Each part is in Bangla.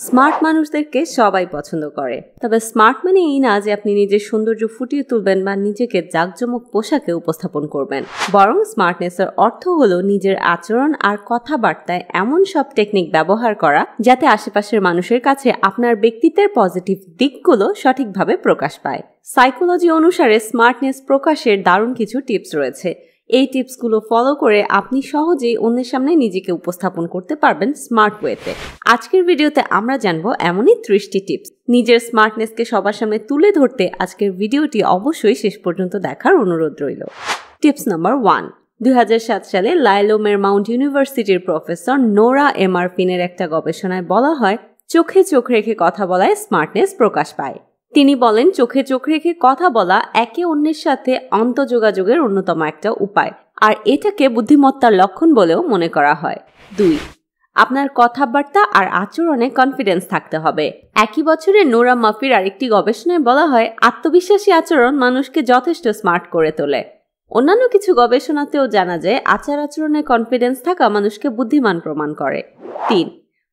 স্মার্ট মানুষদেরকে সবাই পছন্দ করে, তবে স্মার্ট মানে এই না যে আপনি নিজের সৌন্দর্য ফুটিয়ে তুলবেন বা নিজেকে জাঁকজমক পোশাকে উপস্থাপন করবেন। বরং স্মার্টনেসের অর্থ হলো নিজের আচরণ আর কথাবার্তায় এমন সব টেকনিক ব্যবহার করা যাতে আশেপাশের মানুষের কাছে আপনার ব্যক্তিত্বের পজিটিভ দিকগুলো সঠিকভাবে প্রকাশ পায়। সাইকোলজি অনুসারে স্মার্টনেস প্রকাশের দারুণ কিছু টিপস রয়েছে। এই টিপসগুলো ফলো করে আপনি সহজেই অন্যের সামনে নিজেকে উপস্থাপন করতে পারবেন স্মার্ট ওয়েতে। আজকের ভিডিওতে আমরা জানবো এমনই 30টি টিপস। নিজের স্মার্টনেসকে সবার সামনে তুলে ধরতে আজকের ভিডিওটি অবশ্যই শেষ পর্যন্ত দেখার অনুরোধ রইল। Tips number 1। 2007 সালে লায়লো মাউন্ট ইউনিভার্সিটির প্রফেসর নোরা এমারফিনের একটা গবেষণায় বলা হয়, চোখে চোখ রেখে কথা বলায় স্মার্টনেস প্রকাশ পায়। তিনি বলেন, চোখে চোখ রেখে কথা বলা একে অন্যের সাথে আন্তঃযোগাযোগের অন্যতম একটা উপায়, আর এটাকে বুদ্ধিমত্তার লক্ষণ বলেও মনে করা হয়। 2. আপনার কথাবার্তা আর আচরণে কনফিডেন্স থাকতে হবে। একই বছরে নোরা মাফির আরেকটি গবেষণায় বলা হয়, আত্মবিশ্বাসী আচরণ মানুষকে যথেষ্ট স্মার্ট করে তোলে। অন্যান্য কিছু গবেষণাতেও জানা যায় আচার আচরণে কনফিডেন্স থাকা মানুষকে বুদ্ধিমান প্রমাণ করে। 3.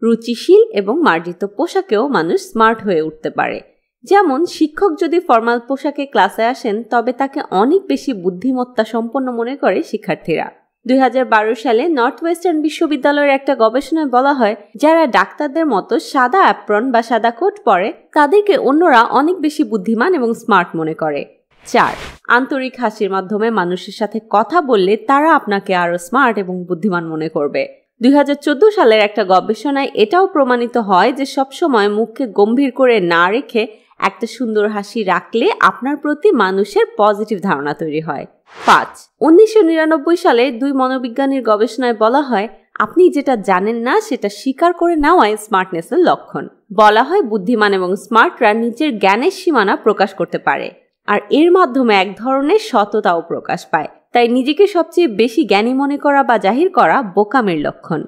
রুচিশীল এবং মার্জিত পোশাকেও মানুষ স্মার্ট হয়ে উঠতে পারে। যেমন শিক্ষক যদি ফর্মাল পোশাকে ক্লাসে আসেন তবে তাকে অনেক বেশি বুদ্ধিমত্তা সম্পন্ন মনে করে শিক্ষার্থীরা। 2012 সালে নর্থ ওয়েস্টার্ন বিশ্ববিদ্যালয়ের একটা গবেষণায় বলা হয়, যারা ডাক্তারদের মতো সাদা অ্যাপ্রন বা সাদা কোট পরে তাদেরকে অন্যরা অনেক বেশি বুদ্ধিমান এবং স্মার্ট মনে করে। 4. আন্তরিক হাসির মাধ্যমে মানুষের সাথে কথা বললে তারা আপনাকে আরো স্মার্ট এবং বুদ্ধিমান মনে করবে। 2014 সালের একটা গবেষণায় এটাও প্রমাণিত হয় যে সবসময় মুখকে গম্ভীর করে না রেখে একটা সুন্দর হাসি রাখলে আপনার প্রতি মানুষের পজিটিভ ধারণা তৈরি হয়। 5. 1999 সালে 2 মনোবিজ্ঞানীর গবেষণায় বলা হয়, আপনি যেটা জানেন না সেটা স্বীকার করে নেওয়াই স্মার্টনেসের লক্ষণ। বলা হয়, বুদ্ধিমান এবং স্মার্টরা নিজের জ্ঞানের সীমানা প্রকাশ করতে পারে, আর এর মাধ্যমে এক ধরনের সততাও প্রকাশ পায়। তাই নিজেকে সবচেয়ে বেশি জ্ঞানী মনে করা বা জাহির করা বোকামির লক্ষণ।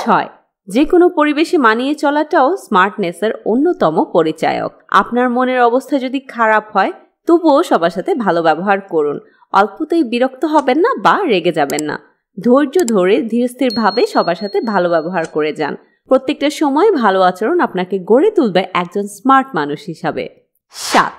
6. যে কোনো পরিবেশে মানিয়ে চলাটাও স্মার্টনেসের অন্যতম পরিচায়ক। আপনার মনের অবস্থা যদি খারাপ হয় তবুও সবার সাথে ভালো ব্যবহার করুন। অল্পতেই বিরক্ত হবেন না বা রেগে যাবেন না। ধৈর্য ধরে ধীরস্থিরভাবে সবার সাথে ভালো ব্যবহার করে যান। প্রত্যেকটা সময় ভালো আচরণ আপনাকে গড়ে তুলবে একজন স্মার্ট মানুষ হিসাবে। 7.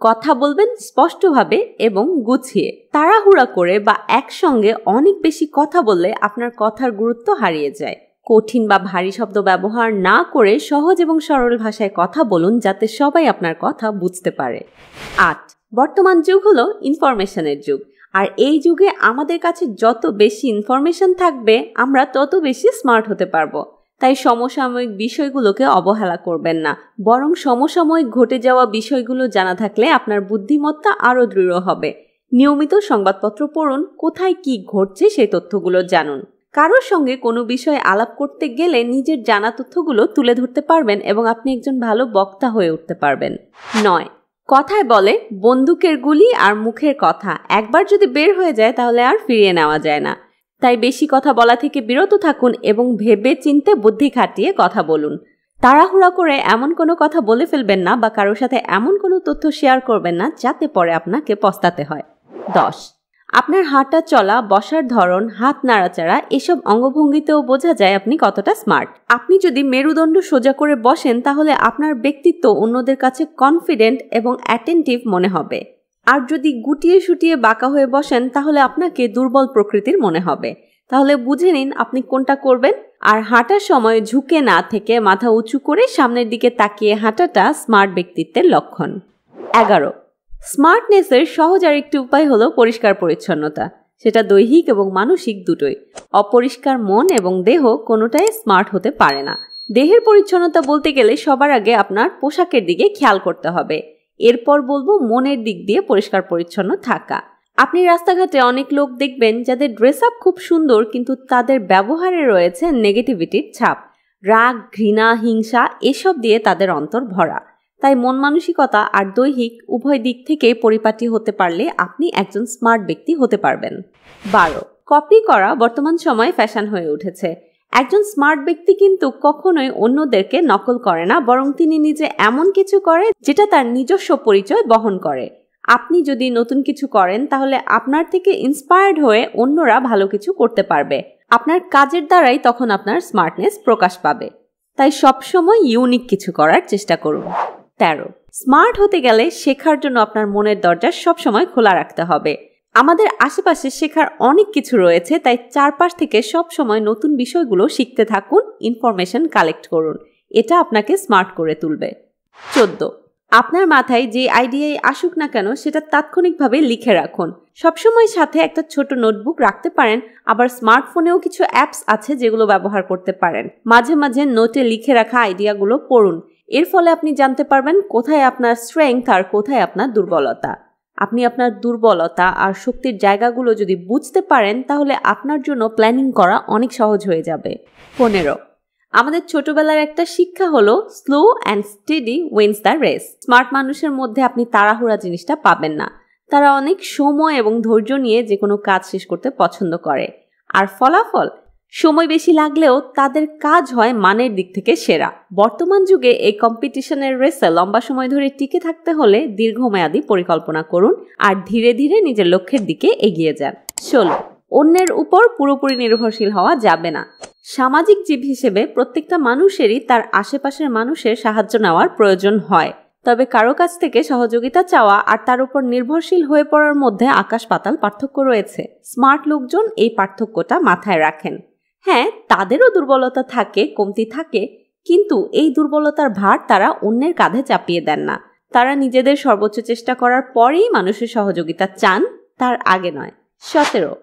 কথা বলবেন স্পষ্টভাবে এবং গুছিয়ে। তাড়াহুড়া করে বা একসঙ্গে অনেক বেশি কথা বললে আপনার কথার গুরুত্ব হারিয়ে যায়। কঠিন বা ভারী শব্দ ব্যবহার না করে সহজ এবং সরল ভাষায় কথা বলুন, যাতে সবাই আপনার কথা বুঝতে পারে। 8. বর্তমান যুগ হলো ইনফরমেশনের যুগ, আর এই যুগে আমাদের কাছে যত বেশি ইনফরমেশন থাকবে আমরা তত বেশি স্মার্ট হতে পারবো। তাই সমসাময়িক বিষয়গুলোকে অবহেলা করবেন না, বরং সমসাময়িক ঘটে যাওয়া বিষয়গুলো জানা থাকলে আপনার বুদ্ধিমত্তা আরও দৃঢ় হবে। নিয়মিত সংবাদপত্র পড়ুন, কোথায় কি ঘটছে সেই তথ্যগুলো জানুন। কারোর সঙ্গে কোনো বিষয়ে আলাপ করতে গেলে নিজের জানা তথ্যগুলো তুলে ধরতে পারবেন এবং আপনি একজন ভালো বক্তা হয়ে উঠতে পারবেন। 9. কথায় বলে, বন্দুকের গুলি আর মুখের কথা একবার যদি বের হয়ে যায় তাহলে আর ফিরিয়ে নেওয়া যায় না। তাই বেশি কথা বলা থেকে বিরত থাকুন এবং ভেবে চিন্তে বুদ্ধি খাটিয়ে কথা বলুন। তাড়াহুড়া করে এমন কোনো কথা বলে ফেলবেন না বা কারোর সাথে এমন কোনো তথ্য শেয়ার করবেন না যাতে পরে আপনাকে পস্তাতে হয়। 10. আপনার হাঁটা চলা, বসার ধরন, হাত নাড়াচাড়া এসব অঙ্গভঙ্গিতেও বোঝা যায় আপনি কতটা স্মার্ট। আপনি যদি মেরুদণ্ড সোজা করে বসেন তাহলে আপনার ব্যক্তিত্ব অন্যদের কাছে কনফিডেন্ট এবং অ্যাটেন্টিভ মনে হবে। আর যদি গুটিয়ে শুটিয়ে বাঁকা হয়ে বসেন তাহলে আপনাকে দুর্বল প্রকৃতির মনে হবে। তাহলে বুঝে নিন আপনি কোনটা করবেন। আর হাঁটার সময় ঝুঁকে না থেকে মাথা উঁচু করে সামনের দিকে তাকিয়ে হাঁটাটা স্মার্ট ব্যক্তিত্বের লক্ষণ। 11. স্মার্টনেসের সহজ আরেকটি উপায় হলো পরিষ্কার পরিচ্ছন্নতা। সেটা দৈহিক এবং মানসিক দুটোই। অপরিষ্কার মন এবং দেহ কোনোটাই স্মার্ট হতে পারে না। দেহের পরিচ্ছন্নতা বলতে গেলে সবার আগে আপনার পোশাকের দিকে খেয়াল করতে হবে। এরপর বলবো মনের দিক দিয়ে পরিষ্কার পরিচ্ছন্ন থাকা। আপনি রাস্তাঘাটে অনেক লোক দেখবেন যাদের ড্রেস আপ খুব সুন্দর, কিন্তু তাদের ব্যবহারে রয়েছে নেগেটিভিটির ছাপ। রাগ, ঘৃণা, হিংসা এসব দিয়ে তাদের অন্তর ভরা। তাই মন মানসিকতা আর দৈহিক উভয় দিক থেকে পরিপাটি হতে পারলে আপনি একজন স্মার্ট ব্যক্তি হতে পারবেন। 12. কপি করা বর্তমান সময়ে ফ্যাশন হয়ে উঠেছে। একজন স্মার্ট ব্যক্তি কিন্তু কখনোই অন্যদেরকে নকল করে না, বরং তিনি নিজে এমন কিছু করে যেটা তার নিজস্ব পরিচয় বহন করে। আপনি যদি নতুন কিছু করেন তাহলে আপনার থেকে ইন্সপায়ার্ড হয়ে অন্যরা ভালো কিছু করতে পারবে। আপনার কাজের দ্বারাই তখন আপনার স্মার্টনেস প্রকাশ পাবে। তাই সবসময় ইউনিক কিছু করার চেষ্টা করুন। 13, স্মার্ট হতে গেলে শেখার জন্য আপনার মনের দরজা সবসময় খোলা রাখতে হবে। আমাদের আশেপাশে শেখার অনেক কিছু রয়েছে, তাই চারপাশ থেকে সবসময় নতুন বিষয়গুলো শিখতে থাকুন, ইনফরমেশন কালেক্ট করুন। এটা আপনাকে স্মার্ট করে তুলবে। 14, আপনার মাথায় যে আইডিয়াই আসুক না কেন সেটা তাৎক্ষণিকভাবে লিখে রাখুন। সবসময় সাথে একটা ছোট নোটবুক রাখতে পারেন। আবার স্মার্টফোনেও কিছু অ্যাপস আছে যেগুলো ব্যবহার করতে পারেন। মাঝে মাঝে নোটে লিখে রাখা আইডিয়াগুলো পড়ুন। এর ফলে আপনি জানতে পারবেন কোথায় আপনার স্ট্রেংথ আর কোথায় আপনার দুর্বলতা। আপনি আপনার দুর্বলতা আর শক্তির জায়গাগুলো যদি বুঝতে পারেন তাহলে আপনার জন্য প্ল্যানিং করা অনেক সহজ হয়ে যাবে। 15, আমাদের ছোটবেলার একটা শিক্ষা হলো slow and steady wins the race. Smart মানুষের মধ্যে আপনি তাড়াহুড়া জিনিসটা পাবেন না। তারা অনেক সময় এবং ধৈর্য নিয়ে যে কোনো কাজ শেষ করতে পছন্দ করে। আর ফলাফল, সময় বেশি লাগলেও তাদের কাজ হয় মানের দিক থেকে সেরা। বর্তমান যুগে এই কম্পিটিশনের রেসে লম্বা সময় ধরে টিকে থাকতে হলে দীর্ঘমেয়াদী পরিকল্পনা করুন আর ধীরে ধীরে নিজের লক্ষ্যের দিকে এগিয়ে যান। 16, অন্যের উপর পুরোপুরি নির্ভরশীল হওয়া যাবে না। সামাজিক জীব হিসেবে প্রত্যেকটা মানুষেরই তার আশেপাশের মানুষের সাহায্য নেওয়ার প্রয়োজন হয়। তবে কারো কাছ থেকে সহযোগিতা চাওয়া আর তার উপর নির্ভরশীল হয়ে পড়ার মধ্যে আকাশ পাতাল পার্থক্য রয়েছে। স্মার্ট লোকজন এই পার্থক্যটা মাথায় রাখেন। হ্যাঁ, তাদেরও দুর্বলতা থাকে, কমতি থাকে, কিন্তু এই দুর্বলতার ভার তারা অন্যের কাঁধে চাপিয়ে দেন না। তারা নিজেদের সর্বোচ্চ চেষ্টা করার পরেই মানুষের সহযোগিতা চান, তার আগে নয়। 17,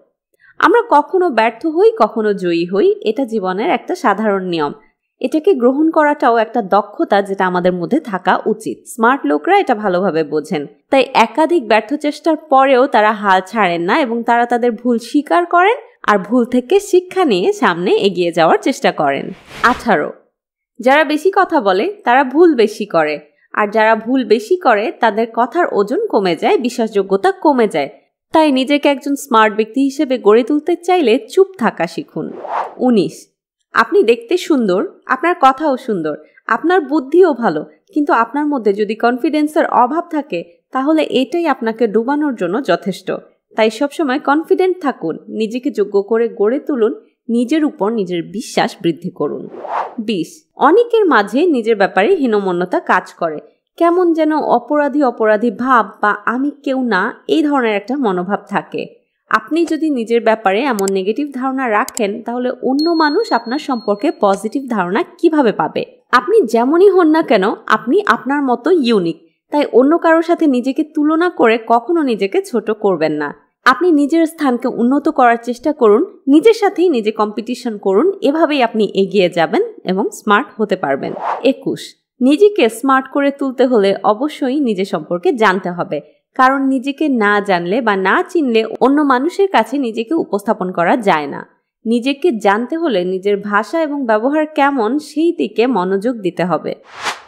আমরা কখনো ব্যর্থ হই, কখনো জয়ী হই। এটা জীবনের একটা সাধারণ নিয়ম। এটাকে গ্রহণ করাটাও একটা দক্ষতা যেটা আমাদের মধ্যে থাকা উচিত। স্মার্ট লোকরা এটা ভালোভাবে বোঝেন। তাই একাধিক ব্যর্থ চেষ্টার পরেও তারা হাল ছাড়েন না এবং তারা তাদের ভুল স্বীকার করেন আর ভুল থেকে শিক্ষা নিয়ে সামনে এগিয়ে যাওয়ার চেষ্টা করেন। 18, যারা বেশি কথা বলে তারা ভুল বেশি করে, আর যারা ভুল বেশি করে তাদের কথার ওজন কমে যায়, বিশ্বাসযোগ্যতা কমে যায়। তাই নিজেকে একজন স্মার্ট ব্যক্তি হিসেবে গড়ে তুলতে চাইলে চুপ থাকা শিখুন। 19, আপনি দেখতে সুন্দর, আপনার কথাও সুন্দর, আপনার বুদ্ধিও ভালো, কিন্তু আপনার মধ্যে যদি কনফিডেন্সের অভাব থাকে তাহলে এটাই আপনাকে ডুবানোর জন্য যথেষ্ট। তাই সবসময় কনফিডেন্ট থাকুন, নিজেকে যোগ্য করে গড়ে তুলুন, নিজের উপর নিজের বিশ্বাস বৃদ্ধি করুন। 20, অনেকের মাঝে নিজের ব্যাপারে হীনমন্যতা কাজ করে। কেমন যেন অপরাধী ভাব বা আমি কেউ না, এই ধরনের একটা মনোভাব থাকে। আপনি যদি নিজের ব্যাপারে এমন নেগেটিভ ধারণা রাখেন তাহলে অন্য মানুষ আপনার সম্পর্কে পজিটিভ ধারণা কিভাবে পাবে? আপনি যেমনই হন না কেন, আপনি আপনার মতো ইউনিক। তাই অন্য কারোর সাথে নিজেকে তুলনা করে কখনো নিজেকে ছোট করবেন না। আপনি নিজের স্থানকে উন্নত করার চেষ্টা করুন, নিজের সাথেই নিজে কম্পিটিশন করুন। এভাবেই আপনি এগিয়ে যাবেন এবং স্মার্ট হতে পারবেন। 21, নিজেকে স্মার্ট করে তুলতে হলে অবশ্যই নিজের সম্পর্কে জানতে হবে। কারণ নিজেকে না জানলে বা না চিনলে অন্য মানুষের কাছে নিজেকে উপস্থাপন করা যায় না। নিজেকে জানতে হলে নিজের ভাষা এবং ব্যবহার কেমন সেই দিকে মনোযোগ দিতে হবে।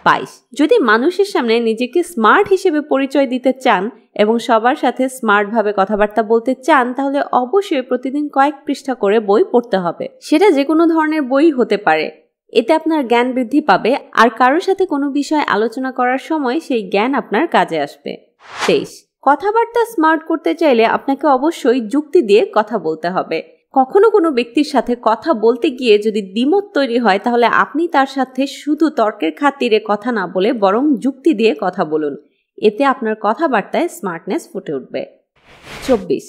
22, যদি মানুষের সামনে নিজেকে স্মার্ট হিসেবে পরিচয় দিতে চান এবং সবার সাথে স্মার্টভাবে কথাবার্তা বলতে চান তাহলে অবশ্যই প্রতিদিন কয়েক পৃষ্ঠা করে বই পড়তে হবে। সেটা যে কোনো ধরনের বই হতে পারে। এতে আপনার জ্ঞান বৃদ্ধি পাবে আর কারোর সাথে কোনো বিষয় আলোচনা করার সময় সেই জ্ঞান আপনার কাজে আসবে। 23, কথাবার্তা স্মার্ট করতে চাইলে আপনাকে অবশ্যই যুক্তি দিয়ে কথা বলতে হবে। কখনো কোনো ব্যক্তির সাথে কথা বলতে গিয়ে যদি দ্বিমত তৈরি হয় তাহলে আপনি তার সাথে শুধু তর্কের খাতিরে কথা না বলে বরং যুক্তি দিয়ে কথা বলুন। এতে আপনার কথাবার্তায় স্মার্টনেস ফুটে উঠবে। 24,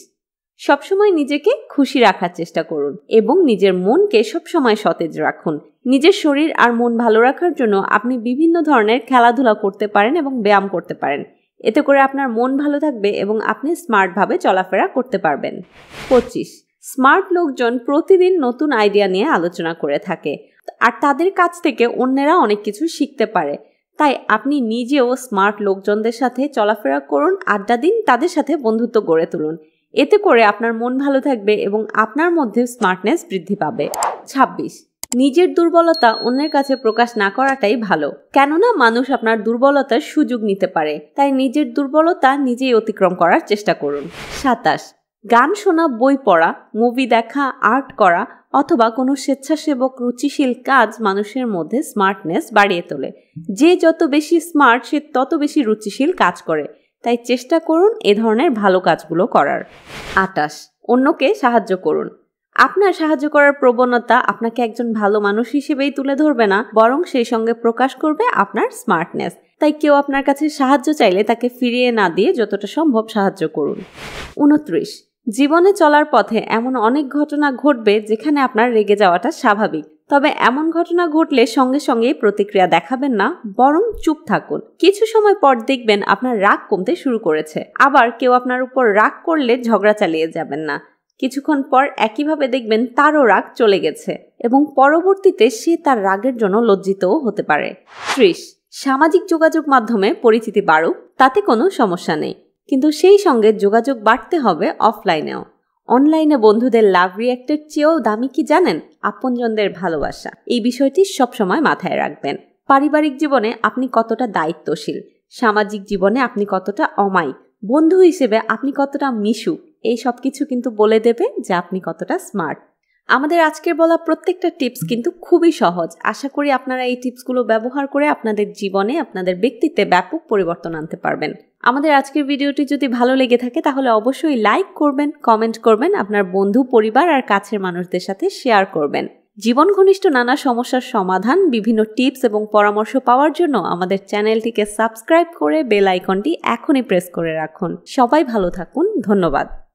সবসময় নিজেকে খুশি রাখার চেষ্টা করুন এবং নিজের মনকে সবসময় সতেজ রাখুন। নিজের শরীর আর মন ভালো রাখার জন্য আপনি বিভিন্ন ধরনের খেলাধুলা করতে পারেন এবং ব্যায়াম করতে পারেন। এতে করে আপনার মন ভালো থাকবে এবং আপনি স্মার্টভাবে চলাফেরা করতে পারবেন। 25, স্মার্ট লোকজন প্রতিদিন নতুন আইডিয়া নিয়ে আলোচনা করে থাকে আর তাদের কাছ থেকে অন্যেরা অনেক কিছু শিখতে পারে। তাই আপনি নিজেও স্মার্ট লোকজনদের সাথে চলাফেরা করুন, আড্ডা দিন, তাদের সাথে বন্ধুত্ব গড়ে তুলুন। এতে করে আপনার মন ভালো থাকবে এবং আপনার মধ্যে স্মার্টনেস বৃদ্ধি পাবে। 26, নিজের দুর্বলতা অন্যের কাছে প্রকাশ না করাটাই ভালো, কেননা মানুষ আপনার দুর্বলতার সুযোগ নিতে পারে। তাই নিজের দুর্বলতা নিজেই অতিক্রম করার চেষ্টা করুন। 27, গান শোনা, বই পড়া, মুভি দেখা, আর্ট করা অথবা কোনো স্বেচ্ছাসেবক রুচিশীল কাজ মানুষের মধ্যে স্মার্টনেস বাড়িয়ে তোলে। যে যত বেশি স্মার্ট সে তত বেশি রুচিশীল কাজ করে। তাই চেষ্টা করুন এ ধরনের ভালো কাজগুলো করার। 28, অন্যকে সাহায্য করুন। আপনার সাহায্য করার প্রবণতা আপনাকে একজন ভালো মানুষ হিসেবেই তুলে ধরবে না, বরং সেই সঙ্গে প্রকাশ করবে আপনার স্মার্টনেস। তাই কেউ আপনার কাছে সাহায্য চাইলে তাকে ফিরিয়ে না দিয়ে যতটা সম্ভব সাহায্য করুন। 29, জীবনে চলার পথে এমন অনেক ঘটনা ঘটবে যেখানে আপনার রেগে যাওয়াটা স্বাভাবিক। তবে এমন ঘটনা ঘটলে সঙ্গে সঙ্গেই প্রতিক্রিয়া দেখাবেন না, বরং চুপ থাকুন। কিছু সময় পর দেখবেন আপনার রাগ কমতে শুরু করেছে। আবার কেউ আপনার উপর রাগ করলে ঝগড়া চালিয়ে যাবেন না। কিছুক্ষণ পর একইভাবে দেখবেন তারও রাগ চলে গেছে এবং পরবর্তীতে সে তার রাগের জন্য লজ্জিতও হতে পারে। 30, সামাজিক যোগাযোগ মাধ্যমে পরিচিতি বাড়ুক, তাতে কোনো সমস্যা নেই, কিন্তু সেই সঙ্গে যোগাযোগ বাড়তে হবে অফলাইনেও। অনলাইনে বন্ধুদের লাভ রিঅ্যাক্টের চেয়েও দামি কি জানেন? আপনজনদের ভালোবাসা। এই বিষয়টি সবসময় মাথায় রাখবেন। পারিবারিক জীবনে আপনি কতটা দায়িত্বশীল, সামাজিক জীবনে আপনি কতটা অমায়িক, বন্ধু হিসেবে আপনি কতটা মিশুক, এই সব কিছু কিন্তু বলে দেবে যে আপনি কতটা স্মার্ট। আমাদের আজকের বলা প্রত্যেকটা টিপস কিন্তু খুবই সহজ। আশা করি আপনারা এই টিপসগুলো ব্যবহার করে আপনাদের জীবনে, আপনাদের ব্যক্তিত্বে ব্যাপক পরিবর্তন আনতে পারবেন। আমাদের আজকের ভিডিওটি যদি ভালো লেগে থাকে তাহলে অবশ্যই লাইক করবেন, কমেন্ট করবেন, আপনার বন্ধু, পরিবার আর কাছের মানুষদের সাথে শেয়ার করবেন। জীবন ঘনিষ্ঠ নানা সমস্যার সমাধান, বিভিন্ন টিপস এবং পরামর্শ পাওয়ার জন্য আমাদের চ্যানেলটিকে সাবস্ক্রাইব করে বেল আইকনটি এখনই প্রেস করে রাখুন। সবাই ভালো থাকুন। ধন্যবাদ।